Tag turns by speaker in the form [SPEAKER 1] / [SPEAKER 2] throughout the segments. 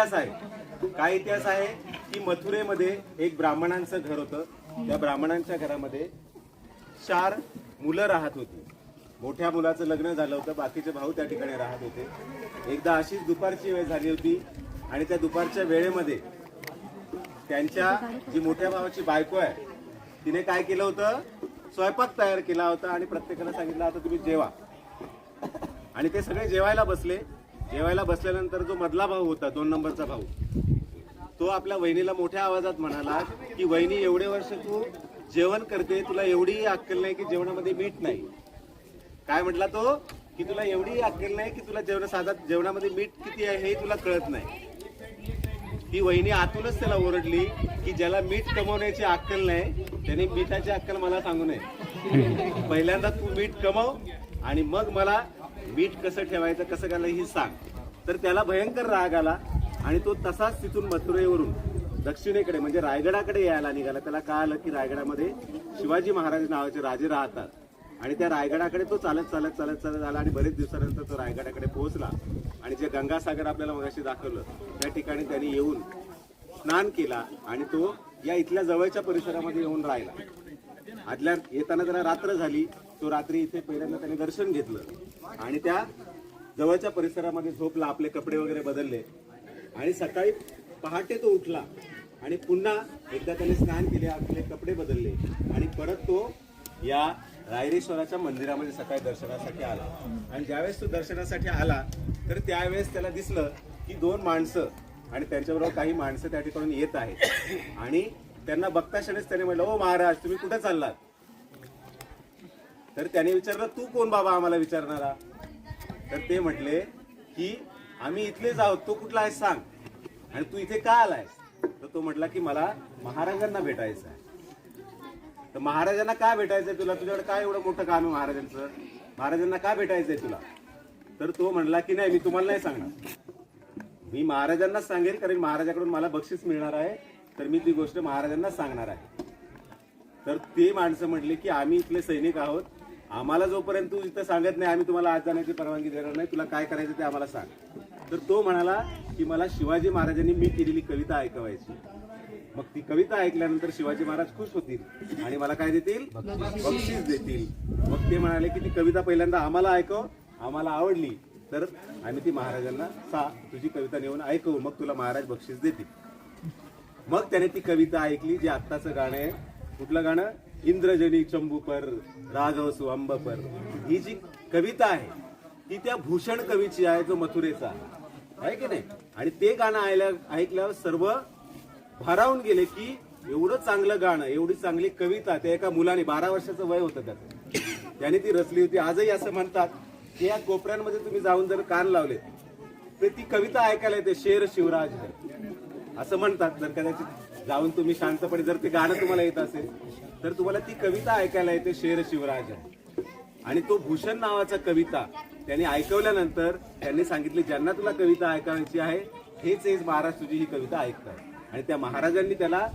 [SPEAKER 1] इतिहास आहे. काय इतिहास आहे की मथुरेमध्ये एक ब्राह्मणांचं घर होतं. त्या ब्राह्मणांच्या घरामध्ये 4 मुलं राहत होती. मोठ्या मुलाचं लग्न झालं होतं, बाकीचे भाऊ त्या ठिकाणी राहत होते. एकदा अशीच दुपारची वेळ झाली होती आणि त्या दुपारच्या वेळेमध्ये त्यांच्या जी मोठ्या भावाची बायको आहे तिने काय केलं होतं, स्वयंपाक तयार केला होता आणि प्रत्येकाला सांगितलं आता तुम्ही जेवा. आणि ते सगळे जेवायला बसले. जेवायला बसल्यानंतर जो मधला भाऊ होता, 2 नंबरचा भाऊ, तो आपल्या वहिनीला मोठ्या आवाजात म्हणाला की वहिनी, एवढे वर्ष तू जेवण करते, तुला एवढी अक्कल नाही की जेवणामध्ये मीठ नाही. काय म्हटला तो की तुला एवढी अक्कल नाही की तुला जेवणामध्ये मीठ किती आहे हे तुला कळत नाही. ती वहिनी आतूनच त्याला ओरडली की ज्याला मीठ कमवण्याची अक्कल नाही त्याने मिठाची अक्कल मला सांगू नये. पहिल्यांदा तू मीठ कमव आणि मग मला मीठ कसं ठेवायचं, कसं करायचं ही सांग. तर त्याला भयंकर राग आला आणि तो तसाच तिथून मथुरेवरून दक्षिणेकडे म्हणजे रायगडाकडे यायला निघाला. त्याला कळालं की रायगडामध्ये शिवाजी महाराज नावाचे राजे राहतात आणि त्या रायगडाकडे तो चालत चालत चालत चालत आला आणि बरेच दिवसानंतर तो रायगडाकडे पोहोचला. आणि जे गंगासागर आपल्याला मगाशी दाखवलं त्या ठिकाणी त्यांनी येऊन स्नान केला आणि तो या इथल्या जवळच्या परिसरामध्ये येऊन राहिला. आदल्या येताना त्याला रात्र झाली. तो रात्री इथे पहिल्यांदा त्याने दर्शन घेतलं आणि त्या जवळच्या परिसरामध्ये झोपला. आपले कपडे वगैरे बदलले आणि सकाळी पहाटे तो उठला आणि पुन्हा एकदा त्याने स्नान केले, आपले कपडे बदलले आणि परत तो या रायरेश्वराच्या मंदिरामध्ये सकाळी दर्शनासाठी आला. आणि ज्यावेळेस तो दर्शनासाठी आला तर त्यावेळेस त्याला दिसलं की 2 माणसं आणि त्यांच्याबरोबर काही माणसं त्या ठिकाणी येत आहेत. आणि त्यांना बघताक्षणच त्याने म्हटलं, ओ महाराज, तुम्ही कुठे चाललात? तर त्याने विचारलं, तू कोण बाबा आम्हाला विचारणारा? तर ते म्हटले की आम्ही इथलेच आहोत, तो कुठला आहेस सांग, आणि तू इथे का आलायस? तर तो म्हटला की मला महाराजांना भेटायचं आहे. तर महाराजांना का भेटायचंय तुला? तुझ्याकडे काय एवढं मोठं काम आहे महाराजांचं? महाराजांना का भेटायचंय तुला? तर तो म्हणला की नाही, मी तुम्हाला नाही सांगणार, मी महाराजांनाच सांगेन, कारण महाराजाकडून मला बक्षीस मिळणार आहे, तर मी ती गोष्ट महाराजांनाच सांगणार आहे. तर ते माणसं म्हटले की आम्ही इथले सैनिक आहोत, आम्हाला जोपर्यंत तू इथं सांगत नाही आम्ही तुम्हाला आज जाण्याची परवानगी देणार नाही, तुला काय करायचं ते आम्हाला सांग. तर तो म्हणाला की मला शिवाजी महाराजांनी मी केलेली कविता ऐकवायची. मग ती कविता ऐकल्यानंतर शिवाजी महाराज खुश होतील आणि मला काय देतील? बक्षीस देतील. मग ते म्हणाले की ती कविता पहिल्यांदा आम्हाला ऐकव, आम्हाला आवडली तर आम्ही ती महाराजांना तुझी कविता नेऊन ऐकवू, मग तुला महाराज बक्षीस देतील. मग त्याने ती कविता ऐकली, जे आत्ताचं गाणं आहे. कुठलं गाणं? इंद्रजनी चंबूपर राघवसु अंबपर. ही जी कविता आहे ती त्या भूषण कवीची आहे, जो मथुरेचा आहे की नाही. आणि ते गाणं ऐकल्यावर सर्व भारावून गेले की एवढं चांगलं गाणं, एवढी चांगली कविता त्या एका मुलाने, 12 वर्षाचं वय होतं त्याचं, त्याने ती रचली होती. आजही असं म्हणतात की या कोपऱ्यांमध्ये तुम्ही जाऊन जर कान लावले तर ती कविता ऐकायला येते, शेर शिवराज असं म्हणतात. जर कदाचित जाऊन तुम्ही शांतपणे जर ते गाणं तुम्हाला येत असेल तर तुम्हाला ती कविता ऐकायला येते, शेर शिवराज आहे. आणि तो भूषण नावाचा कविता त्यांनी ऐकवल्यानंतर त्यांनी सांगितले, ज्यांना तुला कविता ऐकायची आहे हेच महाराज तुझी ही कविता ऐकताय. आणि त्या महाराजांनी त्याला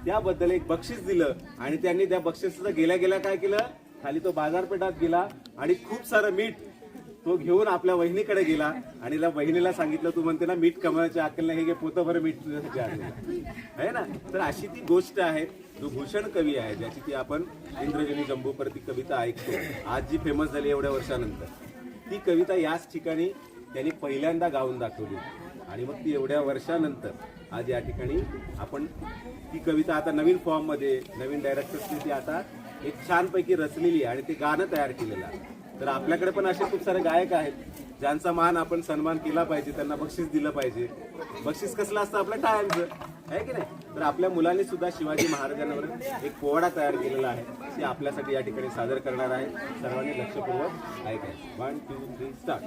[SPEAKER 1] त्याबद्दल एक बक्षीस दिलं आणि त्यांनी त्या बक्षिसाचं गेल्या गेल्या काय केलं, खाली तो बाजारपेठात गेला आणि खूप सारं मीठ तो घेऊन आपल्या वहिनीकडे गेला आणि त्या वहिनीला सांगितलं, तू म्हणते ना मीठ कमवायची अक्कल नाही, हे घे पोतभर मीठ तुझ्यासाठी आणलेलं आहे ना. तर अशी ती गोष्ट आहे, जो भूषण कवी आहे, ज्याची ती आपण इंद्रजनी जंबूपर ती कविता ऐकतो, आज जी फेमस झाली एवढ्या वर्षानंतर. ती कविता याच ठिकाणी त्यांनी पहिल्यांदा गाऊन दाखवली आणि मग ती एवढ्या वर्षानंतर आज या ठिकाणी आपण ती कविता आता नवीन फॉर्म मध्ये, नवीन डायरेक्टर्सनी ती आता एक छानपैकी रचलेली आणि ते गाणं तयार केलेलं आहे. तर आपल्याकडे पण असे खूप सारे गायक आहेत ज्यांचा मान आपण सन्मान केला पाहिजे, त्यांना बक्षीस दिलं पाहिजे. बक्षीस कसलं असतं? आपल्या टाळ्यांचं आहे की नाही. तर आपल्या मुलांनी सुद्धा शिवाजी महाराजांवर एक पोवाडा तयार केलेला आहे, ते आपल्यासाठी या ठिकाणी सादर करणार आहे. सर्वांनी लक्षपूर्वक ऐकायचं. 1 2 3 स्टार्ट.